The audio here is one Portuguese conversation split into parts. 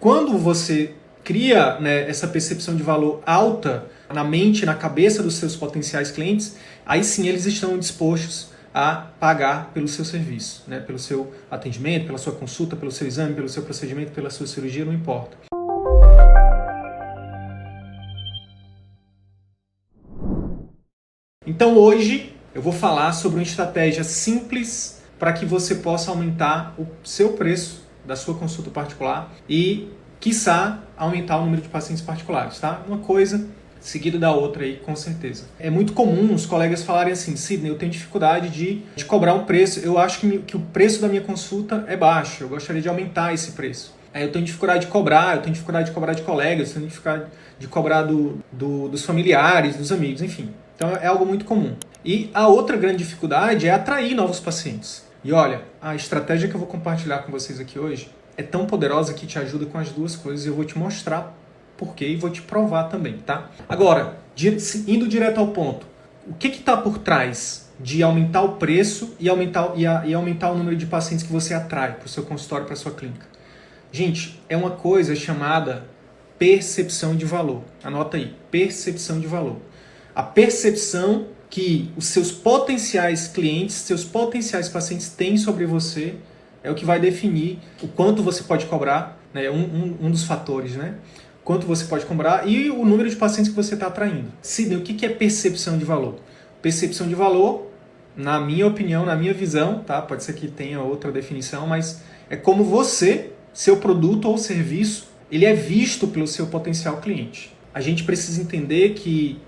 quando você cria, né, essa percepção de valor alta na mente, na cabeça dos seus potenciais clientes, aí sim eles estão dispostos a pagar pelo seu serviço, né, pelo seu atendimento, pela sua consulta, pelo seu exame, pelo seu procedimento, pela sua cirurgia, não importa. Então hoje eu vou falar sobre uma estratégia simples para que você possa aumentar o seu preço da sua consulta particular e, quiçá, aumentar o número de pacientes particulares, tá? Uma coisa seguida da outra aí, com certeza. É muito comum os colegas falarem assim: Sidney, eu tenho dificuldade de cobrar um preço, eu acho que o preço da minha consulta é baixo, eu gostaria de aumentar esse preço. Eu tenho dificuldade de cobrar, eu tenho dificuldade de cobrar de colegas, eu tenho dificuldade de cobrar dos familiares, dos amigos, enfim. Então é algo muito comum. E a outra grande dificuldade é atrair novos pacientes. E olha, a estratégia que eu vou compartilhar com vocês aqui hoje é tão poderosa que te ajuda com as duas coisas e eu vou te mostrar por quê e vou te provar também, tá? Agora, indo direto ao ponto, o que está por trás de aumentar o preço e aumentar o número de pacientes que você atrai para o seu consultório, para a sua clínica? Gente, é uma coisa chamada percepção de valor. Anota aí, percepção de valor. A percepção que os seus potenciais clientes, seus potenciais pacientes têm sobre você é o que vai definir o quanto você pode cobrar, né? Um dos fatores, né? Quanto você pode cobrar e o número de pacientes que você está atraindo. Sidney, o que é percepção de valor? Percepção de valor, na minha opinião, na minha visão, tá? Pode ser que tenha outra definição, mas é como você, seu produto ou serviço, ele é visto pelo seu potencial cliente. A gente precisa entender que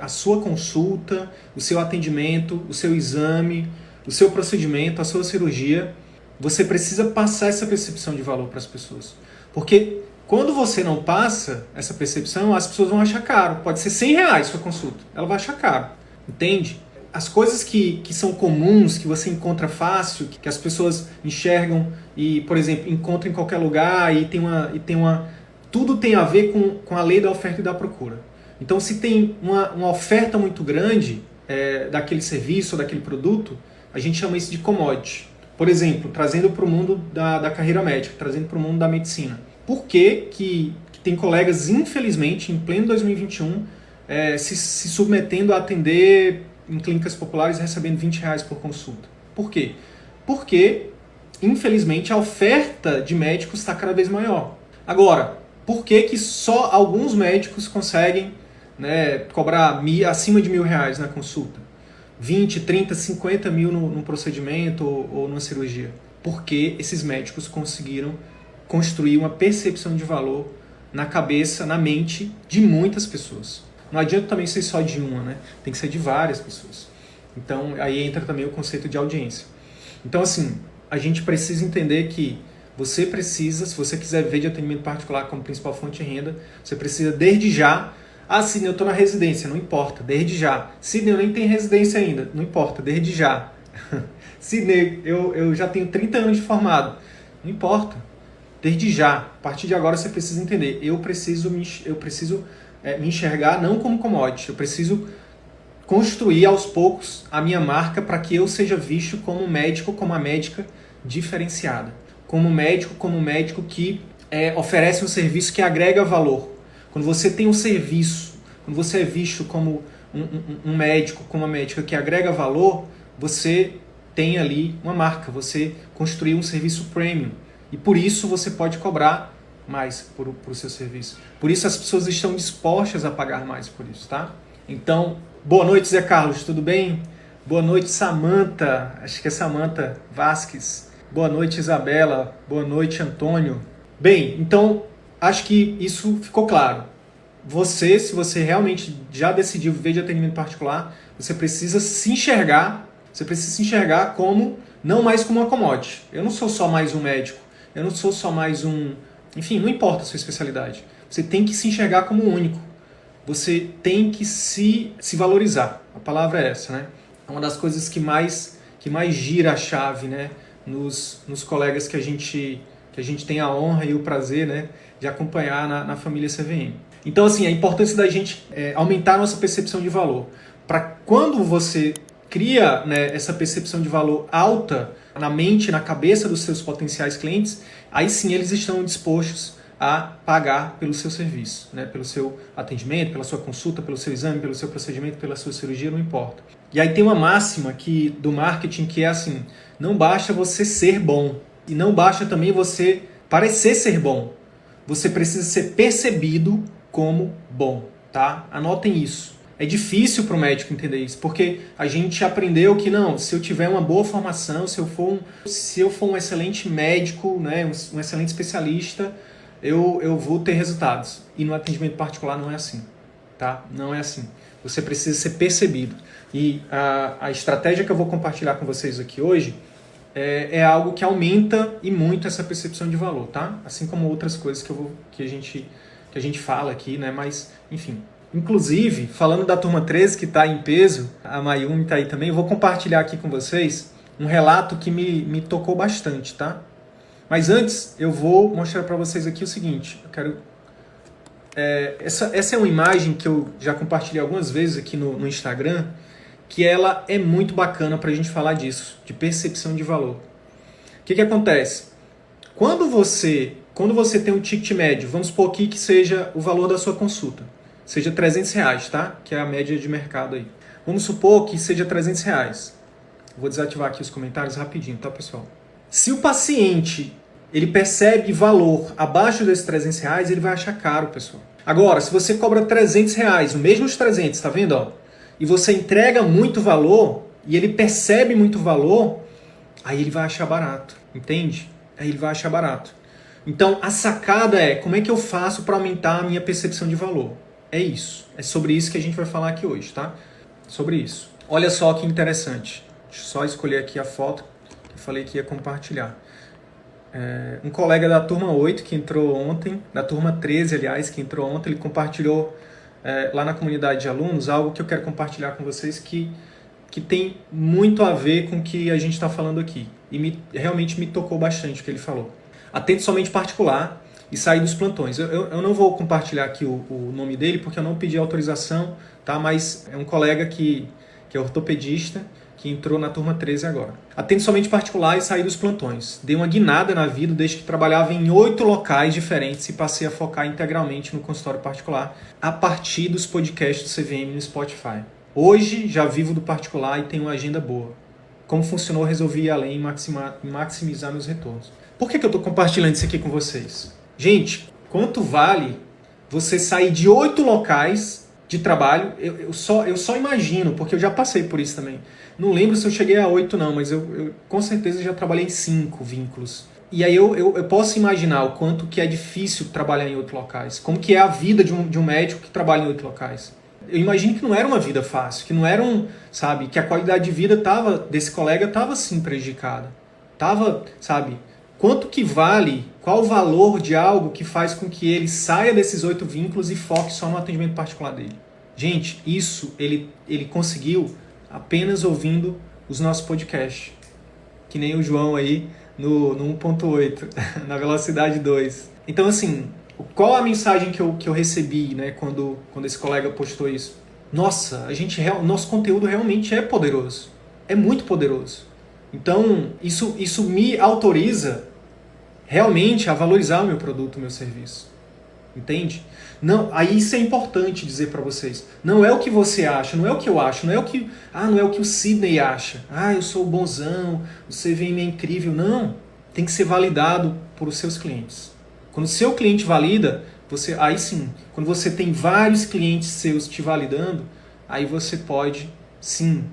a sua consulta, o seu atendimento, o seu exame, o seu procedimento, a sua cirurgia, você precisa passar essa percepção de valor para as pessoas. Porque quando você não passa essa percepção, as pessoas vão achar caro. Pode ser R$100 sua consulta, ela vai achar caro, entende? As coisas que são comuns, que você encontra fácil, que as pessoas enxergam e, por exemplo, encontram em qualquer lugar e tudo tem a ver com a lei da oferta e da procura. Então, se tem uma oferta muito grande daquele serviço ou daquele produto, a gente chama isso de commodity. Por exemplo, trazendo para o mundo da carreira médica, trazendo para o mundo da medicina. Por que tem colegas, infelizmente, em pleno 2021, se submetendo a atender em clínicas populares recebendo R$20 por consulta? Por quê? Porque, infelizmente, a oferta de médicos está cada vez maior. Agora, por que só alguns médicos conseguem, né, cobrar acima de R$1.000 na consulta? 20, 30, 50 mil num procedimento ou numa cirurgia? Porque esses médicos conseguiram construir uma percepção de valor na cabeça, na mente de muitas pessoas. Não adianta também ser só de uma, né? Tem que ser de várias pessoas. Então, aí entra também o conceito de audiência. Então, assim, a gente precisa entender que você precisa, se você quiser ver de atendimento particular como principal fonte de renda, você precisa desde já. Ah, Sidney, eu estou na residência, não importa, desde já. Sidney, eu nem tenho residência ainda, não importa, desde já. Sidney, eu já tenho 30 anos de formado, não importa, desde já. A partir de agora você precisa entender, eu preciso me enxergar não como commodity, eu preciso construir aos poucos a minha marca para que eu seja visto como um médico, como uma médica diferenciada. Como médico que oferece um serviço que agrega valor. Quando você tem um serviço, quando você é visto como um médico, como uma médica que agrega valor, você tem ali uma marca, você construiu um serviço premium. E por isso você pode cobrar mais por o seu serviço. Por isso as pessoas estão dispostas a pagar mais por isso, tá? Então, boa noite, Zé Carlos, tudo bem? Boa noite, Samantha, acho que é Samantha Vasques. Boa noite, Isabela. Boa noite, Antônio. Bem, então, acho que isso ficou claro. Se você realmente já decidiu viver de atendimento particular, você precisa se enxergar como, não mais como uma commodity. Eu não sou só mais um médico, eu não sou só mais enfim, não importa a sua especialidade. Você tem que se enxergar como único. Você tem que se valorizar. A palavra é essa, né? É uma das coisas que mais gira a chave, né? Nos colegas que a gente tem a honra e o prazer, né, de acompanhar na família CVM. Então, assim, a importância da gente aumentar a nossa percepção de valor. Para quando você cria, né, essa percepção de valor alta na mente, na cabeça dos seus potenciais clientes, aí sim eles estão dispostos a pagar pelo seu serviço, né? Pelo seu atendimento, pela sua consulta, pelo seu exame, pelo seu procedimento, pela sua cirurgia, não importa. E aí tem uma máxima do marketing que é assim, não basta você ser bom e não basta também você parecer ser bom. Você precisa ser percebido como bom, tá? Anotem isso. É difícil para o médico entender isso, porque a gente aprendeu que não, se eu tiver uma boa formação, se eu for um excelente médico, né, um excelente especialista, eu vou ter resultados. E no atendimento particular não é assim, tá? Não é assim. Você precisa ser percebido. E a estratégia que eu vou compartilhar com vocês aqui hoje é algo que aumenta e muito essa percepção de valor, tá? Assim como outras coisas que a gente fala aqui, né? Mas, enfim. Inclusive, falando da turma 13 que está em peso, a Mayumi está aí também, eu vou compartilhar aqui com vocês um relato que me tocou bastante, tá? Mas antes, eu vou mostrar para vocês aqui o seguinte. Eu quero... essa é uma imagem que eu já compartilhei algumas vezes aqui no Instagram, que ela é muito bacana para a gente falar disso, de percepção de valor. O que acontece? Quando você tem um ticket médio, vamos supor aqui que seja o valor da sua consulta, seja R$300, tá? Que é a média de mercado aí. Vamos supor que seja R$300. Vou desativar aqui os comentários rapidinho, tá, pessoal? Se o paciente ele percebe valor abaixo desses R$300, ele vai achar caro, pessoal. Agora, se você cobra R$300, o mesmo os 300, tá vendo, ó? E você entrega muito valor, e ele percebe muito valor, aí ele vai achar barato, entende? Aí ele vai achar barato. Então, a sacada é, como é que eu faço para aumentar a minha percepção de valor? É isso. É sobre isso que a gente vai falar aqui hoje, tá? Sobre isso. Olha só que interessante. Deixa eu só escolher aqui a foto que eu falei que ia compartilhar. Um colega da turma 8 que entrou ontem, da turma 13, aliás, que entrou ontem, ele compartilhou lá na comunidade de alunos algo que eu quero compartilhar com vocês que tem muito a ver com o que a gente está falando aqui. E realmente me tocou bastante o que ele falou. Atende somente particular e sair dos plantões. Eu não vou compartilhar aqui o nome dele porque eu não pedi autorização, tá? Mas é um colega que é ortopedista, que entrou na turma 13 agora. Atende somente particular e sair dos plantões. Dei uma guinada na vida desde que trabalhava em 8 locais diferentes e passei a focar integralmente no consultório particular a partir dos podcasts do CVM no Spotify. Hoje já vivo do particular e tenho uma agenda boa. Como funcionou, resolvi ir além e maximizar meus retornos. Por que eu estou compartilhando isso aqui com vocês? Gente, quanto vale você sair de 8 locais de trabalho? Eu só imagino, porque eu já passei por isso também. Não lembro se eu cheguei a 8 não, mas eu com certeza já trabalhei em 5 vínculos. E aí eu posso imaginar o quanto que é difícil trabalhar em 8 locais. Como que é a vida de um médico que trabalha em 8 locais. Eu imagino que não era uma vida fácil, que não era sabe, que a qualidade de vida desse colega estava sim prejudicada. Sabe, quanto que vale, qual o valor de algo que faz com que ele saia desses 8 vínculos e foque só no atendimento particular dele. Gente, isso ele conseguiu apenas ouvindo os nossos podcasts. Que nem o João aí no 1.8, na velocidade 2. Então, assim, qual a mensagem que eu recebi, né, quando esse colega postou isso? Nossa, nosso conteúdo realmente é poderoso. É muito poderoso. Então, isso me autoriza realmente a valorizar o meu produto, o meu serviço. Entende? Não, aí isso é importante dizer para vocês. Não é o que você acha, não é o que eu acho, não é o que o Sidney acha. Eu sou bonzão, o CVM é incrível. Não, tem que ser validado por os seus clientes. Quando o seu cliente valida, aí sim, quando você tem vários clientes seus te validando, aí você pode, sim,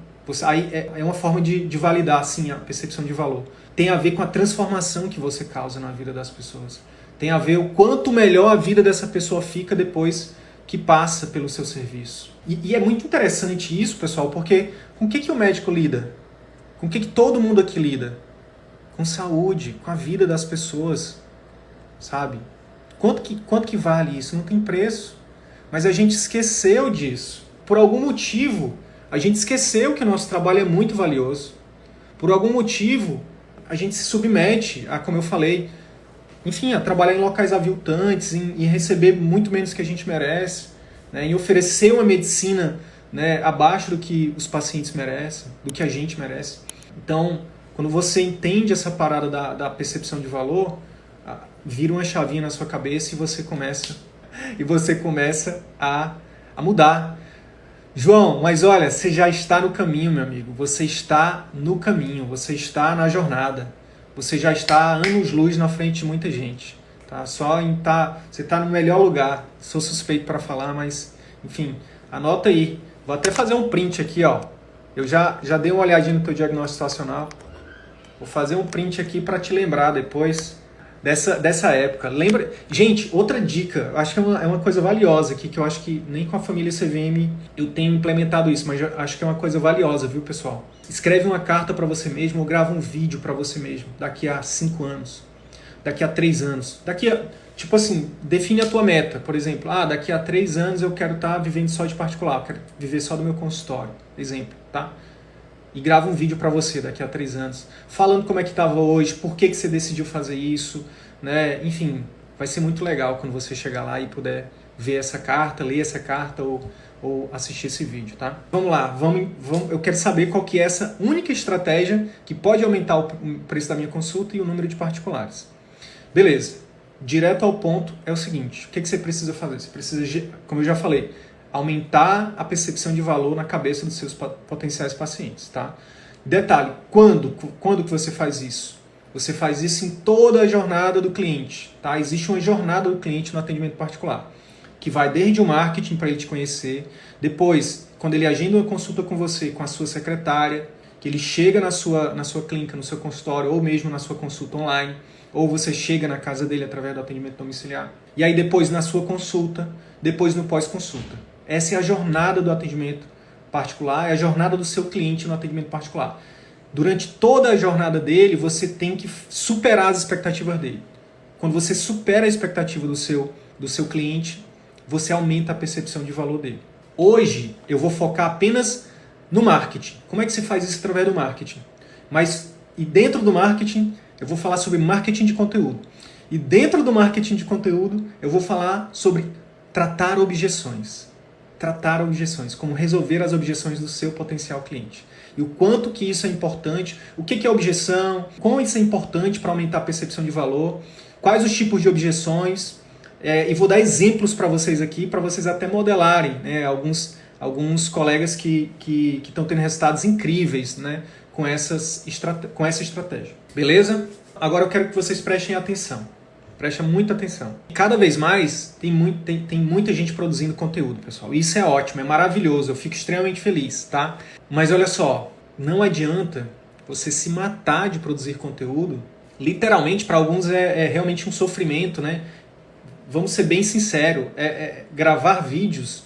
aí é uma forma de validar, sim, a percepção de valor. Tem a ver com a transformação que você causa na vida das pessoas. Tem a ver o quanto melhor a vida dessa pessoa fica depois que passa pelo seu serviço. E é muito interessante isso, pessoal, porque com o que o médico lida? Com o que todo mundo aqui lida? Com saúde, com a vida das pessoas, sabe? Quanto que vale isso? Não tem preço. Mas a gente esqueceu disso. Por algum motivo, a gente esqueceu que o nosso trabalho é muito valioso. Por algum motivo, a gente se submete a, como eu falei, enfim, a trabalhar em locais aviltantes, em receber muito menos que a gente merece, né, em oferecer uma medicina, né, abaixo do que os pacientes merecem, do que a gente merece. Então, quando você entende essa parada da percepção de valor, vira uma chavinha na sua cabeça e você começa a mudar. João, mas olha, você já está no caminho, meu amigo. Você está no caminho, você está na jornada. Você já está anos-luz na frente de muita gente. Tá? Você está no melhor lugar. Sou suspeito para falar, mas enfim, anota aí. Vou até fazer um print aqui, ó. Eu já dei uma olhadinha no teu diagnóstico situacional. Vou fazer um print aqui para te lembrar depois dessa época. Lembra? Gente, outra dica, eu acho que é uma coisa valiosa aqui, que eu acho que nem com a família CVM eu tenho implementado isso, mas eu acho que é uma coisa valiosa, viu, pessoal? Escreve uma carta para você mesmo ou grava um vídeo para você mesmo daqui a 5 anos, daqui a 3 anos, tipo assim, define a tua meta, por exemplo, daqui a 3 anos eu quero estar vivendo só de particular, eu quero viver só do meu consultório, exemplo, tá? E grava um vídeo para você daqui a 3 anos, falando como é que estava hoje, por que você decidiu fazer isso, né? Enfim, vai ser muito legal quando você chegar lá e puder ver essa carta, ler essa carta ou assistir esse vídeo, tá? Vamos lá, eu quero saber qual que é essa única estratégia que pode aumentar o preço da minha consulta e o número de particulares. Beleza, direto ao ponto é o seguinte, o que você precisa fazer? Você precisa, como eu já falei, aumentar a percepção de valor na cabeça dos seus potenciais pacientes, tá? Detalhe, quando que você faz isso? Você faz isso em toda a jornada do cliente, tá? Existe uma jornada do cliente no atendimento particular, que vai desde o marketing para ele te conhecer, depois, quando ele agenda uma consulta com você, com a sua secretária, que ele chega na sua clínica, no seu consultório, ou mesmo na sua consulta online, ou você chega na casa dele através do atendimento domiciliar. E aí depois na sua consulta, depois no pós-consulta. Essa é a jornada do atendimento particular, é a jornada do seu cliente no atendimento particular. Durante toda a jornada dele, você tem que superar as expectativas dele. Quando você supera a expectativa do seu cliente, você aumenta a percepção de valor dele. Hoje, eu vou focar apenas no marketing. Como é que você faz isso através do marketing? E dentro do marketing, eu vou falar sobre marketing de conteúdo. E dentro do marketing de conteúdo, eu vou falar sobre tratar objeções. Tratar objeções, como resolver as objeções do seu potencial cliente. E o quanto que isso é importante, o que é objeção, como isso é importante para aumentar a percepção de valor, quais os tipos de objeções, e vou dar exemplos para vocês aqui, para vocês até modelarem, né, alguns colegas que estão tendo resultados incríveis, né, com essa estratégia. Beleza? Agora eu quero que vocês prestem atenção. Presta muita atenção. Cada vez mais tem muita gente produzindo conteúdo, pessoal. Isso é ótimo, é maravilhoso, eu fico extremamente feliz, tá? Mas olha só, não adianta você se matar de produzir conteúdo. Literalmente, para alguns é realmente um sofrimento, né? Vamos ser bem sinceros, gravar vídeos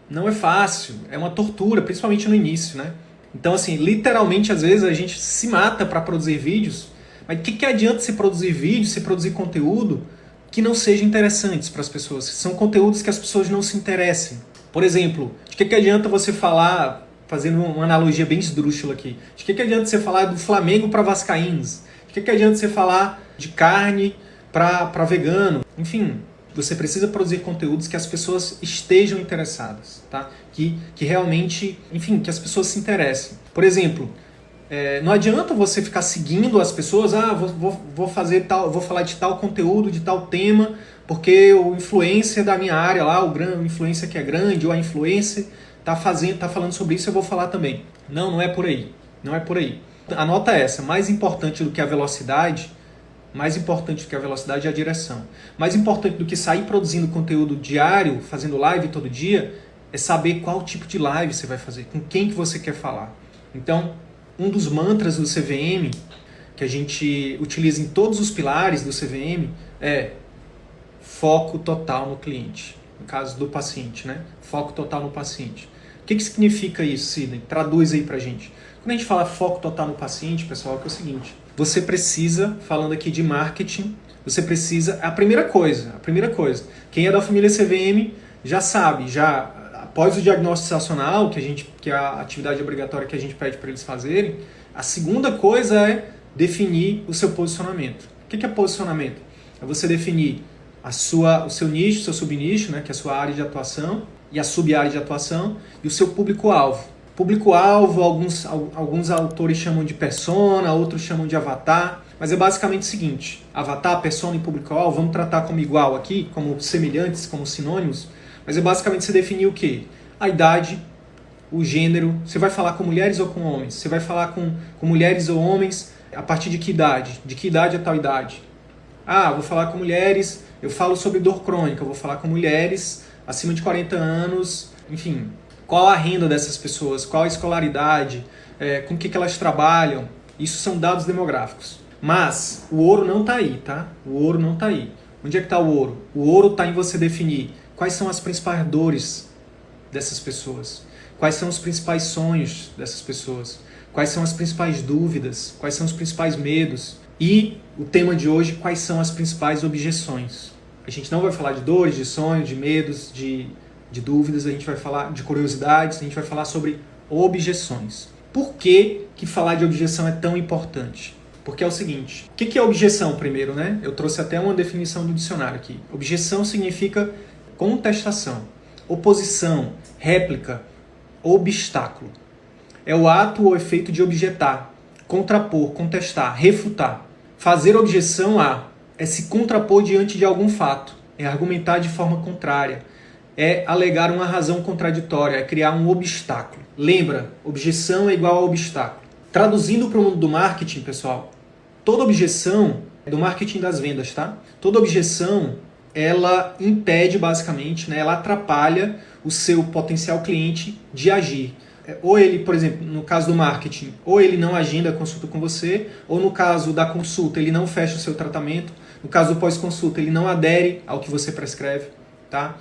não é fácil, é uma tortura, principalmente no início, né? Então, assim, literalmente, às vezes a gente se mata para produzir vídeos. Mas o que adianta você produzir vídeo, você produzir conteúdo que não sejam interessantes para as pessoas? São conteúdos que as pessoas não se interessem. Por exemplo, de que adianta você falar, fazendo uma analogia bem esdrúxula aqui, de que adianta você falar do Flamengo para vascaínos? De que adianta você falar de carne para vegano? Enfim, você precisa produzir conteúdos que as pessoas estejam interessadas, tá? Que realmente, enfim, que as pessoas se interessem. Por exemplo, não adianta você ficar seguindo as pessoas, vou falar de tal conteúdo, de tal tema, porque o influencer da minha área lá, o influencer que é grande, ou a influencer tá falando sobre isso, eu vou falar também. Não é por aí. Não é por aí. Anota essa, mais importante do que a velocidade é a direção. Mais importante do que sair produzindo conteúdo diário, fazendo live todo dia, é saber qual tipo de live você vai fazer, com quem que você quer falar. Então, um dos mantras do CVM, que a gente utiliza em todos os pilares do CVM, é foco total no cliente. No caso do paciente, né? Foco total no paciente. O que significa isso, Sidney? Traduz aí pra gente. Quando a gente fala foco total no paciente, pessoal, é o seguinte. Você precisa, falando aqui de marketing, você precisa... A primeira coisa, quem é da família CVM já sabe, após o diagnóstico situacional, que é a atividade obrigatória que a gente pede para eles fazerem, a segunda coisa é definir o seu posicionamento. O que é posicionamento? É você definir o seu nicho, o seu subnicho, né, que é a sua área de atuação, e a sub-área de atuação, e o seu público-alvo. Público-alvo, alguns autores chamam de persona, outros chamam de avatar. mas é basicamente o seguinte: avatar, persona e público-alvo, vamos tratar como igual aqui, como semelhantes, como sinônimos, mas é basicamente você definir o quê? A idade, o gênero. Você vai falar com mulheres ou com homens? Você vai falar com mulheres ou homens a partir de que idade? De que idade a tal idade? Ah, vou falar com mulheres, eu falo sobre dor crônica, eu vou falar com mulheres acima de 40 anos, enfim. Qual a renda dessas pessoas? Qual a escolaridade? Com o que elas trabalham? Isso são dados demográficos. Mas o ouro não está aí, tá? O ouro não está aí. Onde é que está o ouro? O ouro está em você definir quais são as principais dores dessas pessoas, quais são os principais sonhos dessas pessoas, quais são as principais dúvidas, quais são os principais medos e, o tema de hoje, quais são as principais objeções. A gente não vai falar de dores, de sonhos, de medos, de dúvidas, a gente vai falar de curiosidades, a gente vai falar sobre objeções. Por que falar de objeção é tão importante? Porque é o seguinte, o que é objeção primeiro, né? Eu trouxe até uma definição do dicionário aqui. Objeção significa contestação, oposição, réplica, obstáculo. É o ato ou efeito de objetar, contrapor, contestar, refutar. Fazer objeção é se contrapor diante de algum fato, é argumentar de forma contrária, é alegar uma razão contraditória, é criar um obstáculo. Lembra, objeção é igual a obstáculo. Traduzindo para o mundo do marketing, pessoal, toda objeção é do marketing das vendas, tá? Toda objeção, ela impede basicamente, né? Ela atrapalha o seu potencial cliente de agir. Ou ele, por exemplo, no caso do marketing, ou ele não agenda a consulta com você, ou no caso da consulta, ele não fecha o seu tratamento, no caso do pós-consulta, ele não adere ao que você prescreve, tá?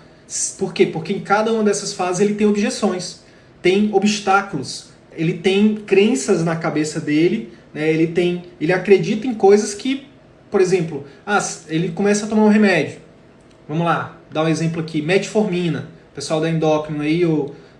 Por quê? Porque em cada uma dessas fases ele tem objeções, tem obstáculos, ele tem crenças na cabeça dele, né? Ele acredita em coisas que, por exemplo, ele começa a tomar um remédio. Vamos lá, dar um exemplo aqui, metformina, pessoal da endócrino aí,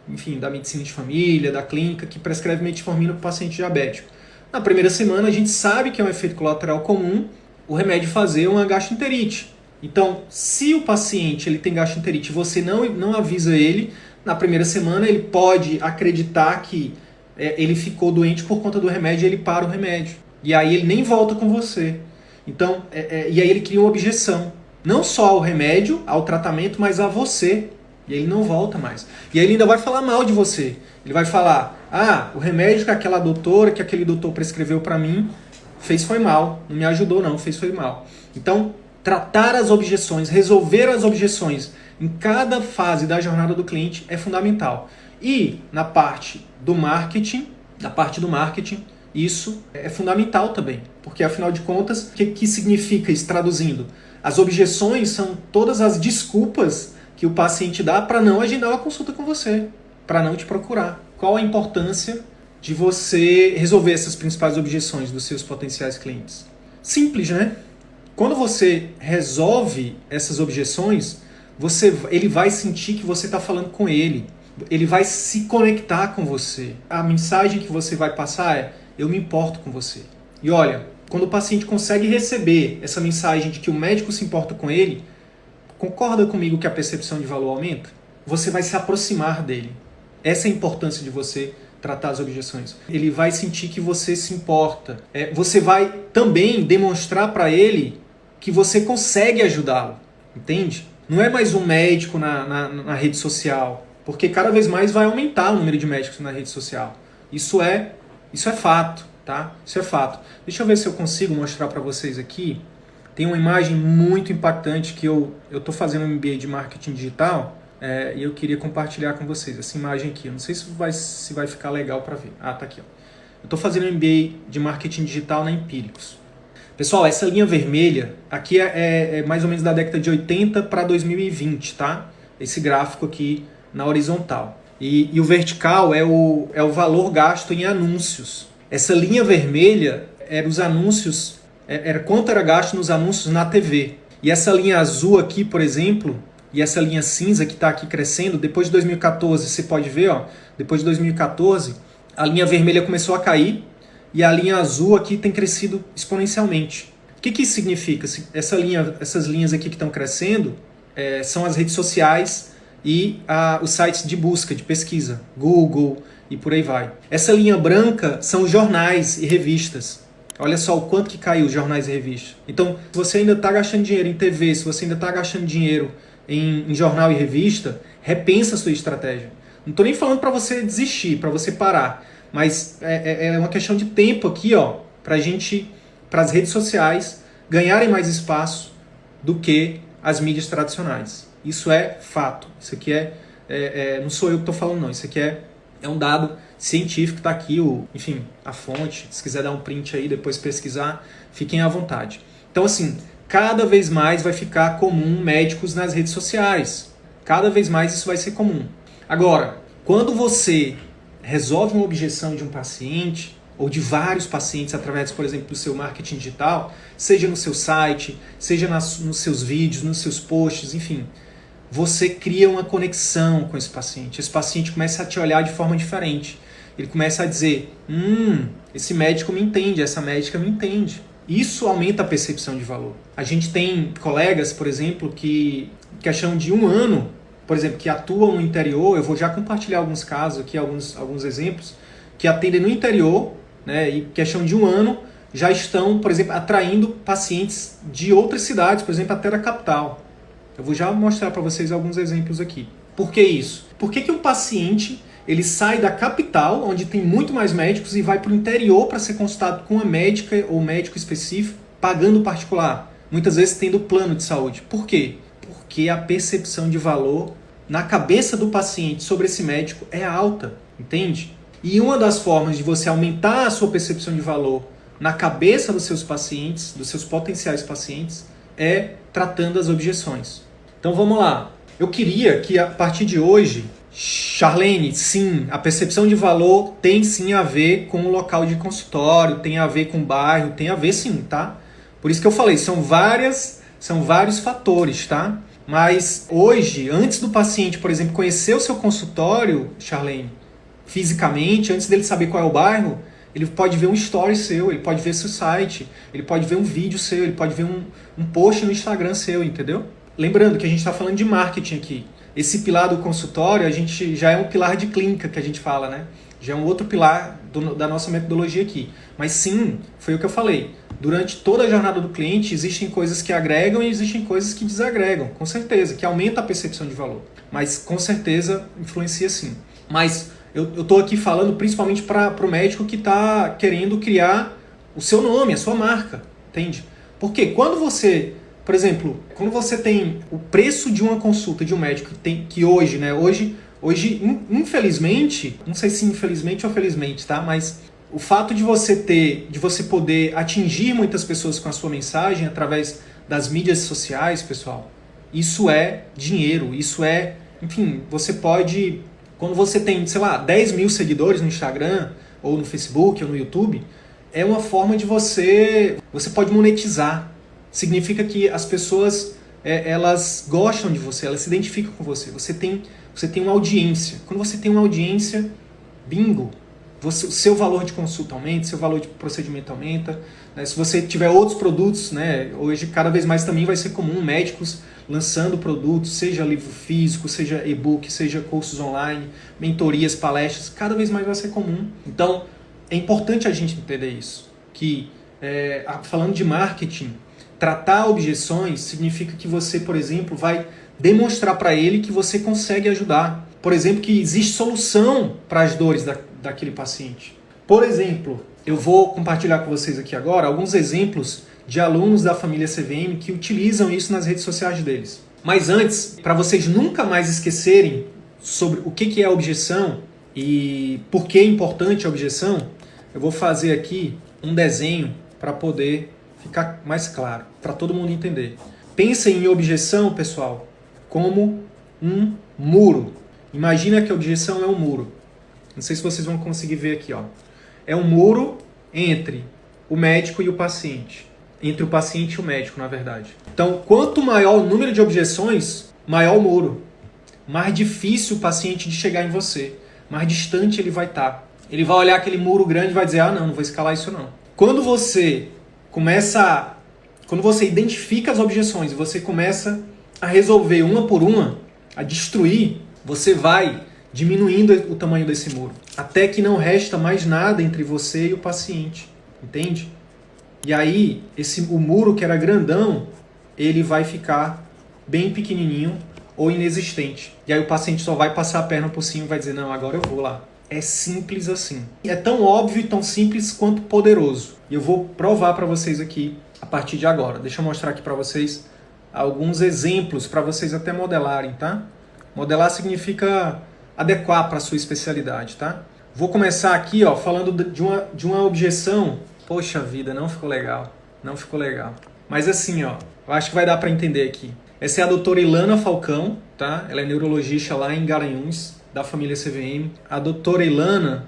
enfim, da medicina de família, da clínica, que prescreve metformina para o paciente diabético. Na primeira semana a gente sabe que é um efeito colateral comum o remédio fazer uma gastroenterite. Então, se o paciente ele tem gastroenterite e você não avisa ele, na primeira semana ele pode acreditar que ele ficou doente por conta do remédio e ele para o remédio. E aí ele nem volta com você. Então, e aí ele cria uma objeção. Não só ao remédio, ao tratamento, mas a você. E ele não volta mais. E aí ele ainda vai falar mal de você. Ele vai falar, o remédio que aquela doutora, que aquele doutor prescreveu para mim, foi mal. Não me ajudou não, foi mal. Então, tratar as objeções, resolver as objeções em cada fase da jornada do cliente é fundamental. E na parte do marketing, isso é fundamental também. Porque afinal de contas, o que significa isso traduzindo? As objeções são todas as desculpas que o paciente dá para não agendar uma consulta com você, para não te procurar. Qual a importância de você resolver essas principais objeções dos seus potenciais clientes? Simples, né? Quando você resolve essas objeções, ele vai sentir que você está falando com ele. Ele vai se conectar com você. A mensagem que você vai passar é: eu me importo com você. E olha, quando o paciente consegue receber essa mensagem de que o médico se importa com ele, concorda comigo que a percepção de valor aumenta? Você vai se aproximar dele. Essa é a importância de você tratar as objeções. Ele vai sentir que você se importa. Você vai também demonstrar para ele que você consegue ajudá-lo. Entende? Não é mais um médico na rede social, porque cada vez mais vai aumentar o número de médicos na rede social. Isso é fato, tá? Isso é fato. Deixa eu ver se eu consigo mostrar para vocês aqui. Tem uma imagem muito impactante que eu estou fazendo um MBA de marketing digital e eu queria compartilhar com vocês. Essa imagem aqui, eu não sei se vai ficar legal para ver. Tá aqui. Ó. Eu estou fazendo um MBA de marketing digital na Empíricos. Pessoal, essa linha vermelha aqui é mais ou menos da década de 80 para 2020, tá? Esse gráfico aqui na horizontal. E o vertical é o valor gasto em anúncios. Essa linha vermelha era os anúncios, era quanto era gasto nos anúncios na TV. E essa linha azul aqui, por exemplo, e essa linha cinza que está aqui crescendo, depois de 2014, você pode ver, ó, depois de 2014, a linha vermelha começou a cair e a linha azul aqui tem crescido exponencialmente. O que isso significa? Essas linhas aqui que estão crescendo são as redes sociais e os sites de busca, de pesquisa, Google e por aí vai. Essa linha branca são jornais e revistas. Olha só o quanto que caiu os jornais e revistas. Então, se você ainda está gastando dinheiro em TV, se você ainda está gastando dinheiro em jornal e revista, repensa a sua estratégia. Não estou nem falando para você desistir, para você parar, mas é uma questão de tempo aqui, ó, para as redes sociais ganharem mais espaço do que as mídias tradicionais. Isso é fato. Isso aqui não sou eu que estou falando, não. Isso aqui é um dado científico, está aqui, enfim, a fonte. Se quiser dar um print aí, depois pesquisar, fiquem à vontade. Então, assim, cada vez mais vai ficar comum médicos nas redes sociais. Cada vez mais isso vai ser comum. Agora, quando você resolve uma objeção de um paciente, ou de vários pacientes através, por exemplo, do seu marketing digital, seja no seu site, seja nos seus vídeos, nos seus posts, enfim, você cria uma conexão com esse paciente. Esse paciente começa a te olhar de forma diferente. Ele começa a dizer, esse médico me entende, essa médica me entende. Isso aumenta a percepção de valor. A gente tem colegas, por exemplo, que questão de 1 ano, por exemplo, que atuam no interior, eu vou já compartilhar alguns casos aqui, alguns exemplos, que atendem no interior, né, e questão de 1 ano, já estão, por exemplo, atraindo pacientes de outras cidades, por exemplo, até da capital. Eu vou já mostrar para vocês alguns exemplos aqui. Por que isso? Por que um paciente ele sai da capital, onde tem muito mais médicos, e vai para o interior para ser consultado com uma médica ou médico específico, pagando particular? Muitas vezes tendo plano de saúde. Por quê? Porque a percepção de valor na cabeça do paciente sobre esse médico é alta, entende? E uma das formas de você aumentar a sua percepção de valor na cabeça dos seus pacientes, dos seus potenciais pacientes, é tratando as objeções. Então vamos lá. Eu queria que a partir de hoje, Charlene, sim, a percepção de valor tem sim a ver com o local de consultório, tem a ver com o bairro, tem a ver sim, tá? Por isso que eu falei, são vários fatores, tá? Mas hoje, antes do paciente, por exemplo, conhecer o seu consultório, Charlene, fisicamente, antes dele saber qual é o bairro, ele pode ver um story seu, ele pode ver seu site, ele pode ver um vídeo seu, ele pode ver um post no Instagram seu, entendeu? Lembrando que a gente está falando de marketing aqui. Esse pilar do consultório, a gente já é um pilar de clínica que a gente fala, né? Já é um outro pilar da nossa metodologia aqui. Mas sim, foi o que eu falei. Durante toda a jornada do cliente, existem coisas que agregam e existem coisas que desagregam, com certeza, que aumenta a percepção de valor. Mas com certeza influencia sim. Mas eu estou aqui falando principalmente para o médico que está querendo criar o seu nome, a sua marca, entende? Porque quando você, por exemplo, quando você tem o preço de uma consulta de um médico que hoje, né? Hoje, infelizmente, não sei se infelizmente ou felizmente, tá? Mas o fato de você poder atingir muitas pessoas com a sua mensagem através das mídias sociais, pessoal, isso é dinheiro, isso é, enfim, você pode, quando você tem, sei lá, 10 mil seguidores no Instagram, ou no Facebook, ou no YouTube, é uma forma de você pode monetizar. Significa que as pessoas, elas gostam de você, elas se identificam com você. Você tem uma audiência. Quando você tem uma audiência, bingo, o seu valor de consulta aumenta, seu valor de procedimento aumenta. Né? Se você tiver outros produtos, né? Hoje cada vez mais também vai ser comum médicos lançando produtos, seja livro físico, seja e-book, seja cursos online, mentorias, palestras, cada vez mais vai ser comum. Então, é importante a gente entender isso, que falando de marketing, tratar objeções significa que você, por exemplo, vai demonstrar para ele que você consegue ajudar. Por exemplo, que existe solução para as dores daquele paciente. Por exemplo, eu vou compartilhar com vocês aqui agora alguns exemplos de alunos da família CVM que utilizam isso nas redes sociais deles. Mas antes, para vocês nunca mais esquecerem sobre o que é a objeção e por que é importante a objeção, eu vou fazer aqui um desenho para poder ficar mais claro, para todo mundo entender. Pensem em objeção, pessoal, como um muro. Imagina que a objeção é um muro. Não sei se vocês vão conseguir ver aqui, ó. É um muro entre o médico e o paciente. Entre o paciente e o médico, na verdade. Então, quanto maior o número de objeções, maior o muro. Mais difícil o paciente de chegar em você. Mais distante ele vai estar. Ele vai olhar aquele muro grande e vai dizer, não vou escalar isso não. Quando você identifica as objeções e você começa a resolver uma por uma, a destruir, você vai diminuindo o tamanho desse muro. Até que não resta mais nada entre você e o paciente. Entende? E aí, o muro que era grandão, ele vai ficar bem pequenininho ou inexistente. E aí o paciente só vai passar a perna por cima e vai dizer, não, agora eu vou lá. É simples assim. É tão óbvio e tão simples quanto poderoso. E eu vou provar para vocês aqui a partir de agora. Deixa eu mostrar aqui para vocês alguns exemplos para vocês até modelarem, tá? Modelar significa adequar para a sua especialidade, tá? Vou começar aqui, ó, falando de uma objeção. Poxa vida, não ficou legal. Não ficou legal. Mas assim, ó, eu acho que vai dar para entender aqui. Essa é a doutora Ilana Falcão, tá? Ela é neurologista lá em Garanhuns, da família CVM. A doutora Ilana,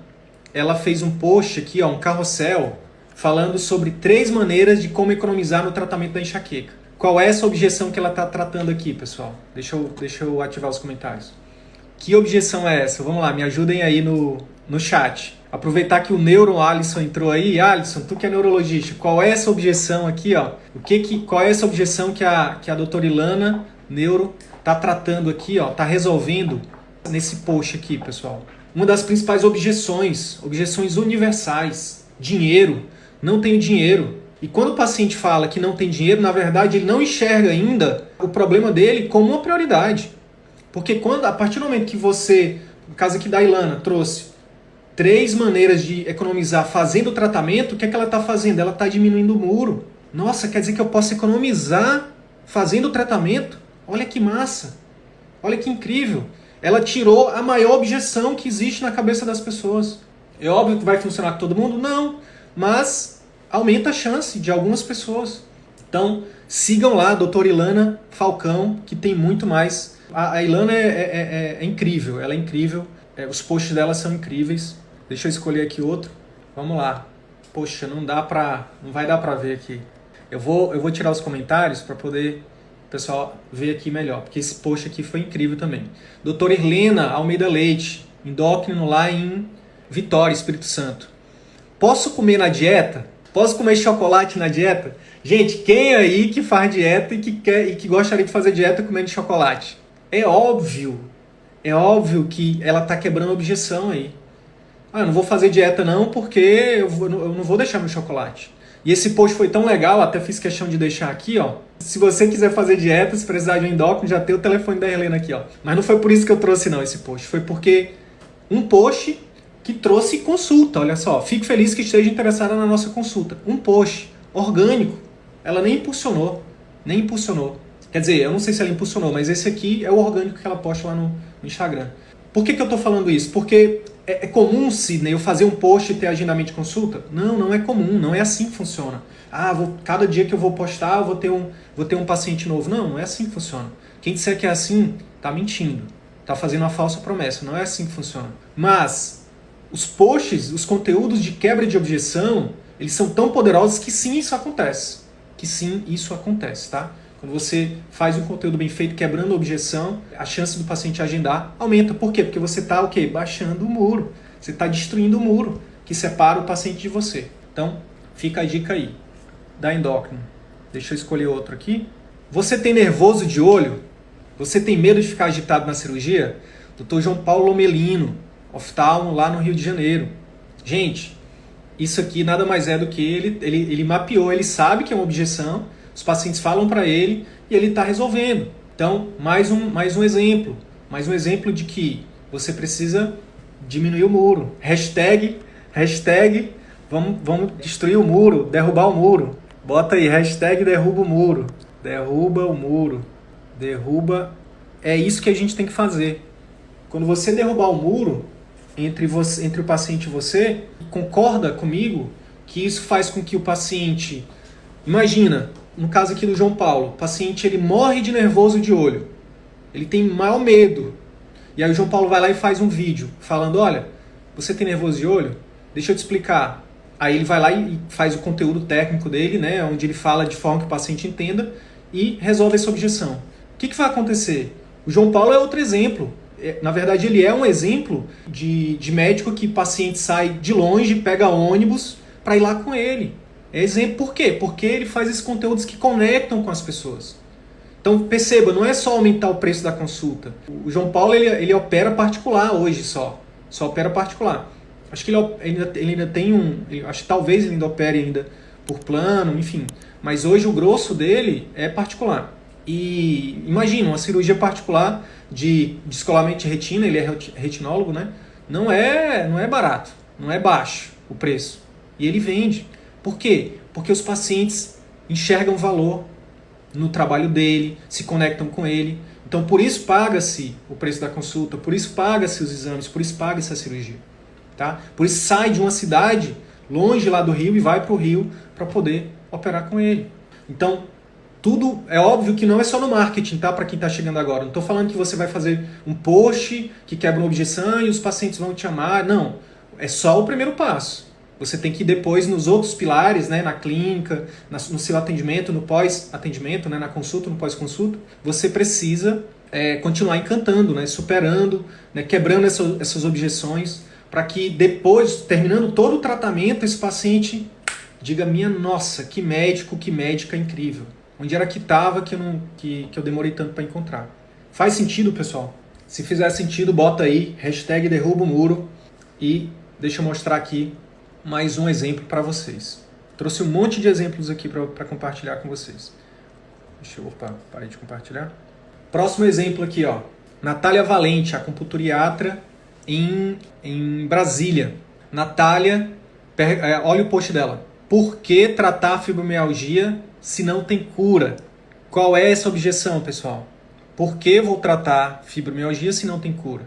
ela fez um post aqui, ó, um carrossel, falando sobre 3 maneiras de como economizar no tratamento da enxaqueca. Qual é essa objeção que ela está tratando aqui, pessoal? Deixa eu ativar os comentários. Que objeção é essa? Vamos lá, me ajudem aí no chat. Aproveitar que o Neuro Alisson entrou aí. Alisson, tu que é neurologista, qual é essa objeção aqui, ó? Qual é essa objeção que a doutora Ilana, neuro, está tratando aqui, ó? Está resolvendo nesse post aqui, pessoal. Uma das principais objeções universais. Dinheiro. Não tenho dinheiro. E quando o paciente fala que não tem dinheiro, na verdade ele não enxerga ainda o problema dele como uma prioridade. Porque a partir do momento que você, no caso aqui da Ilana, trouxe 3 maneiras de economizar fazendo o tratamento, o que é que ela está fazendo? Ela está diminuindo o muro. Nossa, quer dizer que eu posso economizar fazendo o tratamento? Olha que massa. Olha que incrível. Ela tirou a maior objeção que existe na cabeça das pessoas. É óbvio que vai funcionar com todo mundo? Não. Mas aumenta a chance de algumas pessoas. Então, sigam lá a doutora Ilana Falcão, que tem muito mais. A Ilana é incrível, ela é incrível. Os posts dela são incríveis. Deixa eu escolher aqui outro. Vamos lá. Poxa, não vai dar pra ver aqui. Eu vou tirar os comentários para poder o pessoal ver aqui melhor, porque esse post aqui foi incrível também. Doutora Irlena Almeida Leite, endócrino lá em Vitória, Espírito Santo. Posso comer na dieta? Posso comer chocolate na dieta? Gente, quem aí que faz dieta e que gostaria de fazer dieta comendo chocolate? É óbvio que ela está quebrando a objeção aí. Eu não vou fazer dieta não porque eu não vou deixar meu chocolate. E esse post foi tão legal, até fiz questão de deixar aqui, ó. Se você quiser fazer dieta, se precisar de um endócrino, já tem o telefone da Helena aqui, ó. Mas não foi por isso que eu trouxe não esse post. Foi porque um post que trouxe consulta, olha só. Fico feliz que esteja interessada na nossa consulta. Um post orgânico. Ela nem impulsionou. Quer dizer, eu não sei se ela impulsionou, mas esse aqui é o orgânico que ela posta lá no Instagram. Por que eu estou falando isso? Porque é comum, Sidney, eu fazer um post e ter agendamento de consulta? Não é comum, não é assim que funciona. Cada dia que eu vou postar, eu vou ter um paciente novo. Não é assim que funciona. Quem disser que é assim, está mentindo. Está fazendo uma falsa promessa. Não é assim que funciona. Mas os posts, os conteúdos de quebra de objeção, eles são tão poderosos que sim, isso acontece. Tá? Quando você faz um conteúdo bem feito, quebrando a objeção, a chance do paciente agendar aumenta. Por quê? Porque você está baixando o muro. Você está destruindo o muro que separa o paciente de você. Então, fica a dica aí. Da endócrino. Deixa eu escolher outro aqui. Você tem nervoso de olho? Você tem medo de ficar agitado na cirurgia? Dr. João Paulo Lomelino, oftalmo lá no Rio de Janeiro. Gente, isso aqui nada mais é do que ele mapeou, ele sabe que é uma objeção. Os pacientes falam para ele e ele está resolvendo. Então, mais um exemplo. Mais um exemplo de que você precisa diminuir o muro. Hashtag vamos destruir o muro, derrubar o muro. Bota aí, hashtag derruba o muro. Derruba o muro. É isso que a gente tem que fazer. Quando você derrubar o muro entre o paciente e você, concorda comigo que isso faz com que o paciente... Imagina... No caso aqui do João Paulo, o paciente ele morre de nervoso de olho. Ele tem maior medo. E aí o João Paulo vai lá e faz um vídeo falando, olha, você tem nervoso de olho? Deixa eu te explicar. Aí ele vai lá e faz o conteúdo técnico dele, né, onde ele fala de forma que o paciente entenda e resolve essa objeção. O que vai acontecer? O João Paulo é outro exemplo. Na verdade, ele é um exemplo de médico que o paciente sai de longe, pega ônibus para ir lá com ele. É exemplo por quê? Porque ele faz esses conteúdos que conectam com as pessoas. Então perceba, não é só aumentar o preço da consulta. O João Paulo ele opera particular hoje só opera particular. Acho que ele ainda tem acho que talvez ele ainda opere ainda por plano, enfim. Mas hoje o grosso dele é particular. E imagina, uma cirurgia particular de descolamento de retina, ele é retinólogo, né? Não é barato, não é baixo o preço. E ele vende. Por quê? Porque os pacientes enxergam valor no trabalho dele, se conectam com ele. Então, por isso paga-se o preço da consulta, por isso paga-se os exames, por isso paga-se a cirurgia. Tá? Por isso sai de uma cidade longe lá do Rio e vai para o Rio para poder operar com ele. Então, tudo é óbvio que não é só no marketing, tá? Para quem está chegando agora. Não estou falando que você vai fazer um post que quebra uma objeção e os pacientes vão te amar. Não. É só o primeiro passo. Você tem que ir depois nos outros pilares, né? Na clínica, no seu atendimento, no pós-atendimento, né? Na consulta, no pós-consulta. Você precisa continuar encantando, né? Superando, né? Quebrando essas objeções, para que depois, terminando todo o tratamento, esse paciente diga: minha nossa, que médico, que médica incrível. Onde era que estava que eu demorei tanto para encontrar? Faz sentido, pessoal? Se fizer sentido, bota aí, #derruba o muro, e deixa eu mostrar aqui mais um exemplo para vocês. Trouxe um monte de exemplos aqui para compartilhar com vocês. Parei de compartilhar. Próximo exemplo aqui, ó. Natália Valente, acupunturiatra em Brasília. Natália, olha o post dela. Por que tratar fibromialgia se não tem cura? Qual é essa objeção, pessoal? Por que vou tratar fibromialgia se não tem cura?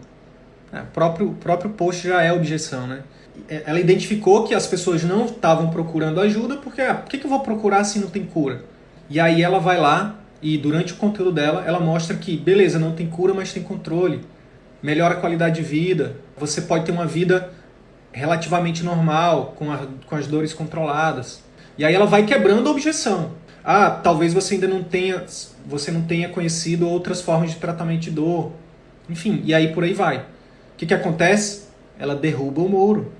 O próprio post já é objeção, né? Ela identificou que as pessoas não estavam procurando ajuda porque, por que eu vou procurar se não tem cura? E aí ela vai lá e durante o conteúdo dela, ela mostra que, beleza, não tem cura, mas tem controle. Melhora a qualidade de vida. Você pode ter uma vida relativamente normal, com as dores controladas. E aí ela vai quebrando a objeção. Talvez você ainda não tenha conhecido outras formas de tratamento de dor. Enfim, e aí por aí vai. O que acontece? Ela derruba o muro.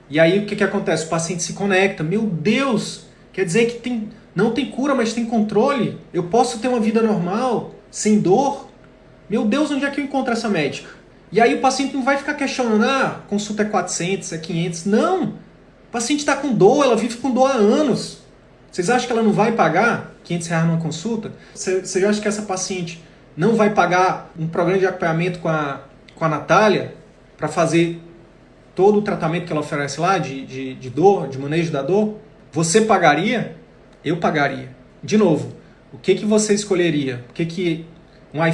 E aí o que acontece? O paciente se conecta. Meu Deus! Quer dizer que não tem cura, mas tem controle? Eu posso ter uma vida normal, sem dor? Meu Deus, onde é que eu encontro essa médica? E aí o paciente não vai ficar questionando, consulta é 400, é 500. Não! O paciente está com dor, ela vive com dor há anos. Vocês acham que ela não vai pagar R$500 numa consulta? Você acha que essa paciente não vai pagar um programa de acompanhamento com a Natália para fazer todo o tratamento que ela oferece lá de dor, de manejo da dor? Você pagaria? Eu pagaria. De novo, o que você escolheria? O que um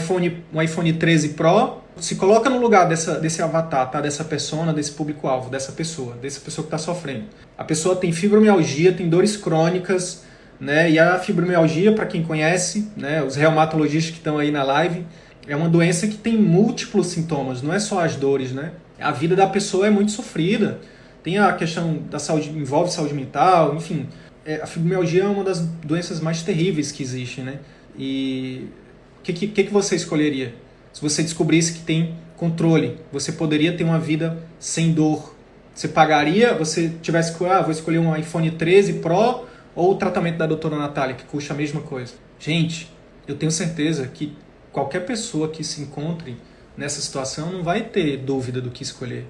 iPhone 13 Pro se coloca no lugar desse avatar, tá? Dessa persona, desse público-alvo, dessa pessoa que está sofrendo. A pessoa tem fibromialgia, tem dores crônicas, né? E a fibromialgia, para quem conhece, né? Os reumatologistas que estão aí na live, é uma doença que tem múltiplos sintomas, não é só as dores, né? A vida da pessoa é muito sofrida. Tem a questão da saúde, envolve saúde mental, enfim. A fibromialgia é uma das doenças mais terríveis que existem, né? E o que você escolheria? Se você descobrisse que tem controle, você poderia ter uma vida sem dor. Você pagaria, você tivesse que, vou escolher um iPhone 13 Pro ou o tratamento da doutora Natália, que custa a mesma coisa. Gente, eu tenho certeza que qualquer pessoa que se encontre nessa situação não vai ter dúvida do que escolher.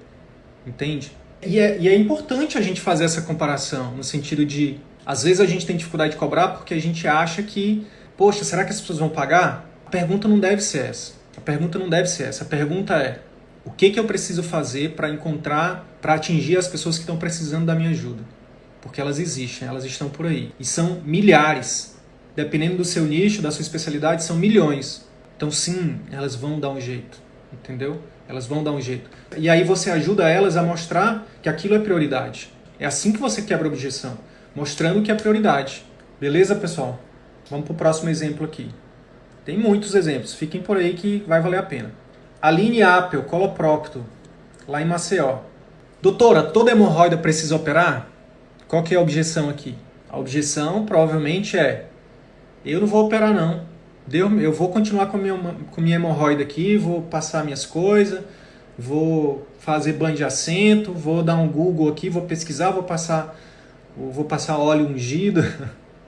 Entende? E é importante a gente fazer essa comparação, no sentido de, às vezes a gente tem dificuldade de cobrar porque a gente acha que, poxa, será que as pessoas vão pagar? A pergunta não deve ser essa. A pergunta é, o que eu preciso fazer para atingir as pessoas que estão precisando da minha ajuda? Porque elas existem, elas estão por aí. E são milhares. Dependendo do seu nicho, da sua especialidade, são milhões. Então sim, elas vão dar um jeito. Entendeu? Elas vão dar um jeito. E aí você ajuda elas a mostrar que aquilo é prioridade. É assim que você quebra a objeção. Mostrando que é prioridade. Beleza, pessoal? Vamos para o próximo exemplo aqui. Tem muitos exemplos. Fiquem por aí que vai valer a pena. Aline Apple, coloprocto, lá em Maceió. Doutora, toda hemorroida precisa operar? Qual que é a objeção aqui? A objeção provavelmente é: eu não vou operar não. Eu vou continuar com minha hemorroida aqui, vou passar minhas coisas, vou fazer banho de assento, vou dar um Google aqui, vou pesquisar, vou passar óleo ungido,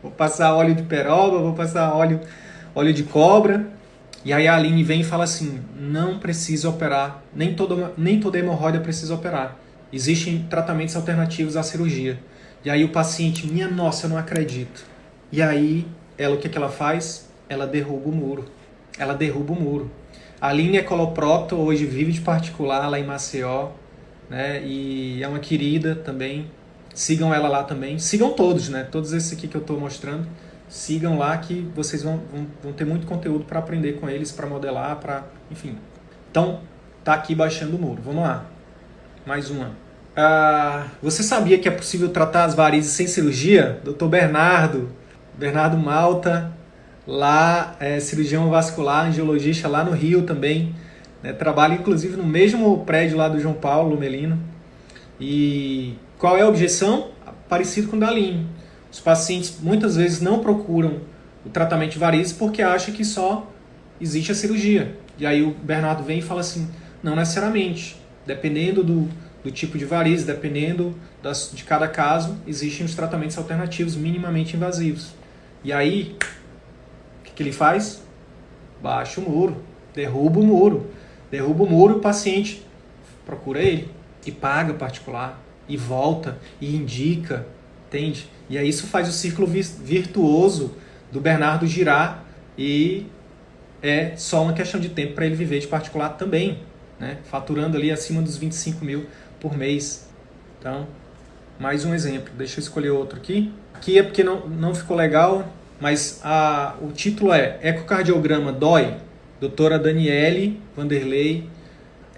vou passar óleo de peroba, vou passar óleo de cobra. E aí a Aline vem e fala assim: não precisa operar, nem toda hemorroida precisa operar. Existem tratamentos alternativos à cirurgia. E aí o paciente, minha nossa, eu não acredito. E aí, ela, o que ela faz? Ela derruba o muro. Ela derruba o muro. A Aline Ecoloproto hoje vive de particular lá em Maceió, né? E é uma querida também. Sigam ela lá também. Sigam todos, né? Todos esses aqui que eu estou mostrando. Sigam lá que vocês vão ter muito conteúdo para aprender com eles, para modelar, para... Enfim. Então, tá aqui baixando o muro. Vamos lá. Mais uma. Você sabia que é possível tratar as varizes sem cirurgia? Dr. Bernardo Malta, lá, cirurgião vascular, angiologista lá no Rio também. Né? Trabalha inclusive no mesmo prédio lá do João Paulo Melino. E qual é a objeção? Parecido com o da Aline. Os pacientes muitas vezes não procuram o tratamento de varizes porque acham que só existe a cirurgia. E aí o Bernardo vem e fala assim, não necessariamente. Dependendo do tipo de varize, dependendo de cada caso, existem os tratamentos alternativos minimamente invasivos. E aí, o que ele faz? Baixa o muro, derruba o muro. Derruba o muro e o paciente procura ele. E paga particular, e volta, e indica, entende? E aí isso faz o círculo virtuoso do Bernardo girar e é só uma questão de tempo para ele viver de particular também, né? Faturando ali acima dos 25 mil por mês. Então, mais um exemplo. Deixa eu escolher outro aqui. Aqui é porque não ficou legal, mas o título é Ecocardiograma dói? Doutora Daniele Vanderlei.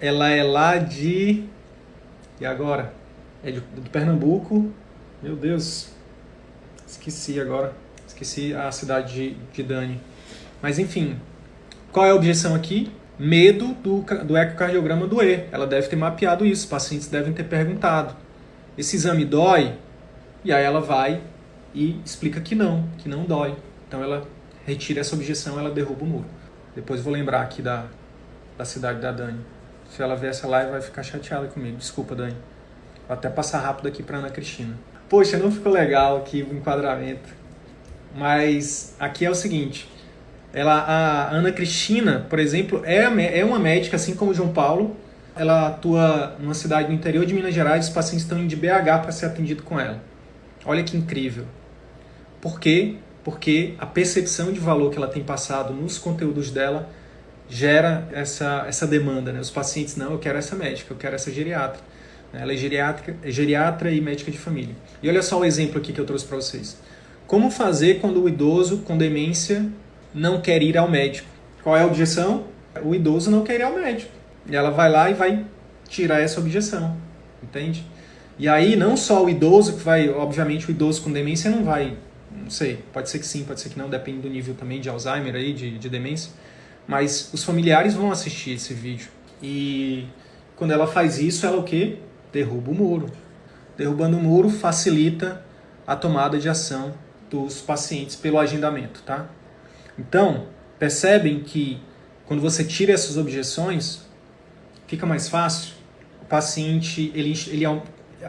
Ela é lá de... E agora? É do Pernambuco. Meu Deus. Esqueci agora. Esqueci a cidade de Dani. Mas enfim. Qual é a objeção aqui? Medo do ecocardiograma doer. Ela deve ter mapeado isso. Os pacientes devem ter perguntado. Esse exame dói? E aí ela vai e explica que não dói. Então ela retira essa objeção, ela derruba o muro. Depois vou lembrar aqui da cidade da Dani. Se ela ver essa live, vai ficar chateada comigo. Desculpa, Dani. Vou até passar rápido aqui para Ana Cristina. Poxa, não ficou legal aqui o enquadramento. Mas aqui é o seguinte. A Ana Cristina, por exemplo, é uma médica, assim como o João Paulo. Ela atua numa cidade no interior de Minas Gerais. Os pacientes estão indo de BH para ser atendido com ela. Olha que incrível. Por quê? Porque a percepção de valor que ela tem passado nos conteúdos dela gera essa demanda, né? Os pacientes, não, eu quero essa médica, eu quero essa geriatra. Ela é geriatra e médica de família. E olha só o exemplo aqui que eu trouxe para vocês. Como fazer quando o idoso com demência não quer ir ao médico? Qual é a objeção? O idoso não quer ir ao médico. E ela vai lá e vai tirar essa objeção, entende? E aí não só o idoso que vai, obviamente o idoso com demência não vai, não sei, pode ser que sim, pode ser que não, depende do nível também de Alzheimer aí, de demência. Mas os familiares vão assistir esse vídeo. E quando ela faz isso, ela o quê? Derruba o muro. Derrubando o muro facilita a tomada de ação dos pacientes pelo agendamento, tá? Então, percebem que quando você tira essas objeções, fica mais fácil. O paciente, ele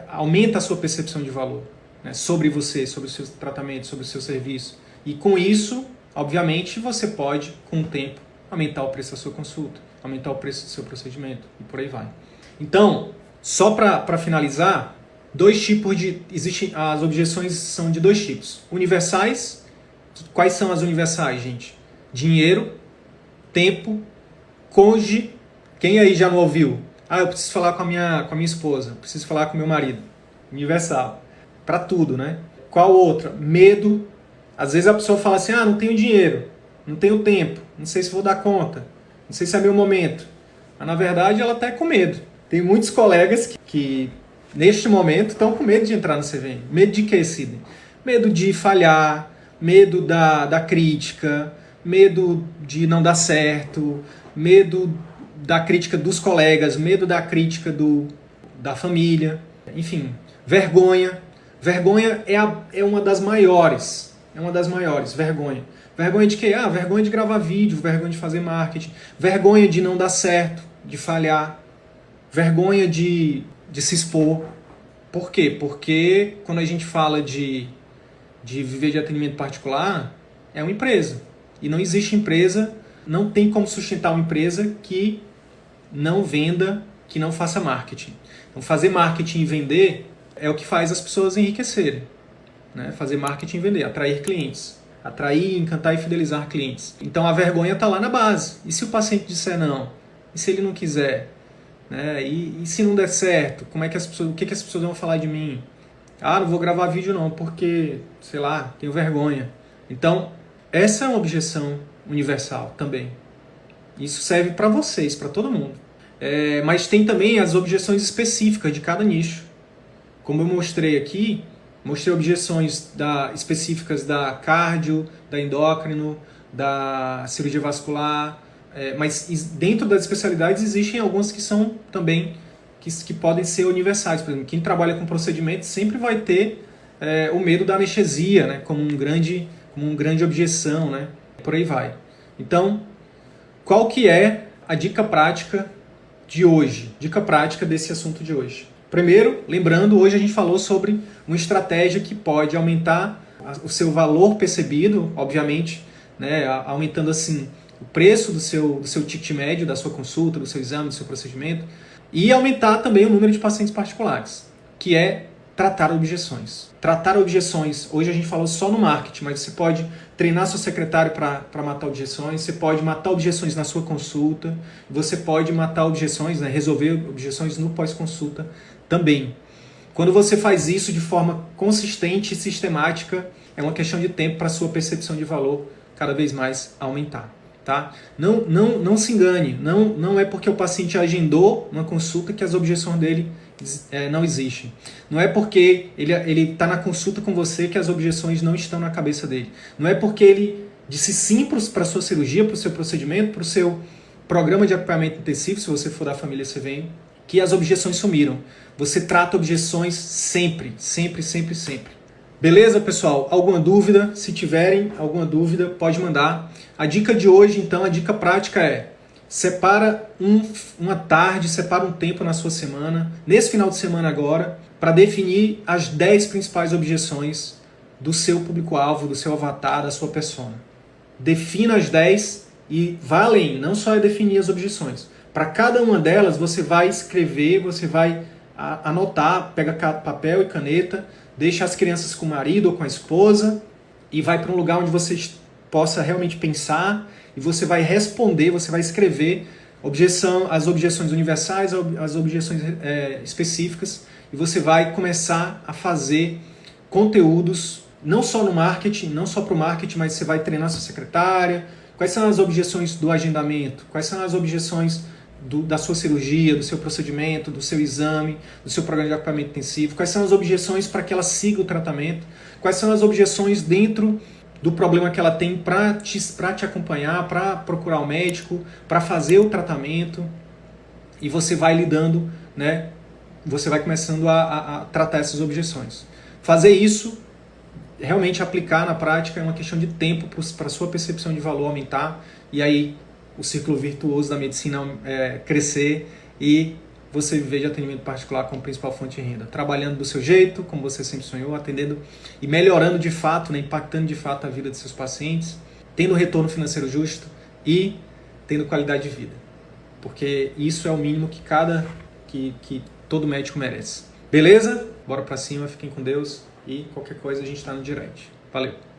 aumenta a sua percepção de valor, né? Sobre você, sobre o seu tratamento, sobre o seu serviço. E com isso, obviamente, você pode, com o tempo, aumentar o preço da sua consulta, aumentar o preço do seu procedimento e por aí vai. Então, só para finalizar, as objeções são de dois tipos. Universais. Quais são as universais, gente? Dinheiro, tempo, cônjuge. Quem aí já não ouviu? Eu preciso falar com a minha esposa, preciso falar com o meu marido. Universal. Para tudo, né? Qual outra? Medo. Às vezes a pessoa fala assim, não tenho dinheiro, não tenho tempo, não sei se vou dar conta, não sei se é meu momento. Mas na verdade ela está com medo. Tem muitos colegas que neste momento estão com medo de entrar no CVM. Medo de quê, Sidney? Medo de falhar, medo da crítica, medo de não dar certo, medo da crítica dos colegas, medo da crítica da família, enfim, vergonha. Vergonha é uma das maiores, vergonha. Vergonha de quê? Vergonha de gravar vídeo, vergonha de fazer marketing, vergonha de não dar certo, de falhar, vergonha de se expor. Por quê? Porque quando a gente fala de viver de atendimento particular, é uma empresa. E não existe empresa, não tem como sustentar uma empresa que não venda, que não faça marketing. Então fazer marketing e vender é o que faz as pessoas enriquecerem, né? Fazer marketing e vender, atrair clientes. Atrair, encantar e fidelizar clientes. Então a vergonha está lá na base. E se o paciente disser não? E se ele não quiser? Né? E se não der certo? Como é que o que as pessoas vão falar de mim? Ah, não vou gravar vídeo não, porque, sei lá, tenho vergonha. Então, essa é uma objeção universal também. Isso serve para vocês, para todo mundo. Mas tem também as objeções específicas de cada nicho. Como eu mostrei aqui, mostrei objeções específicas da cardio, da endócrino, da cirurgia vascular, mas dentro das especialidades existem algumas que são também, que podem ser universais. Por exemplo, quem trabalha com procedimento sempre vai ter o medo da anestesia, né, como uma grande objeção, né, por aí vai. Então, qual que é a dica prática de hoje? Dica prática desse assunto de hoje. Primeiro, lembrando, hoje a gente falou sobre uma estratégia que pode aumentar o seu valor percebido, obviamente, né, aumentando assim o preço do seu ticket médio, da sua consulta, do seu exame, do seu procedimento, e aumentar também o número de pacientes particulares, que é tratar objeções. Tratar objeções, hoje a gente falou só no marketing, mas você pode treinar seu secretário para matar objeções, você pode matar objeções na sua consulta, você pode matar objeções, né, resolver objeções no pós-consulta também. Quando você faz isso de forma consistente e sistemática, é uma questão de tempo para a sua percepção de valor cada vez mais aumentar. Tá? Não se engane, não é porque o paciente agendou uma consulta que as objeções dele não existem. Não é porque ele está na consulta com você que as objeções não estão na cabeça dele. Não é porque ele disse sim para a sua cirurgia, para o seu procedimento, para o seu programa de acompanhamento intensivo, se você for da família CVM, que as objeções sumiram. Você trata objeções sempre, sempre, sempre, sempre. Beleza, pessoal? Alguma dúvida? Se tiverem alguma dúvida, pode mandar. A dica de hoje, então, a dica prática é: separa uma tarde, separa um tempo na sua semana, nesse final de semana agora, para definir as 10 principais objeções do seu público-alvo, do seu avatar, da sua persona. Defina as 10 e vá além, não só é definir as objeções. Para cada uma delas, você vai escrever, você vai anotar, pega papel e caneta, deixa as crianças com o marido ou com a esposa e vai para um lugar onde você possa realmente pensar e você vai responder, você vai escrever as objeções universais, as objeções específicas, e você vai começar a fazer conteúdos, não só no marketing, não só para o marketing, mas você vai treinar sua secretária. Quais são as objeções do agendamento? Quais são as objeções da sua cirurgia, do seu procedimento, do seu exame, do seu programa de acompanhamento intensivo? Quais são as objeções para que ela siga o tratamento? Quais são as objeções dentro do problema que ela tem para te acompanhar, para procurar o médico, para fazer o tratamento? E você vai lidando, né? Você vai começando a tratar essas objeções. Fazer isso, realmente aplicar na prática, é uma questão de tempo para a sua percepção de valor aumentar, e aí o círculo virtuoso da medicina crescer e você viver de atendimento particular como principal fonte de renda. Trabalhando do seu jeito, como você sempre sonhou, atendendo e melhorando de fato, né, impactando de fato a vida de seus pacientes, tendo retorno financeiro justo e tendo qualidade de vida. Porque isso é o mínimo que todo médico merece. Beleza? Bora pra cima, fiquem com Deus e qualquer coisa a gente tá no direct. Valeu!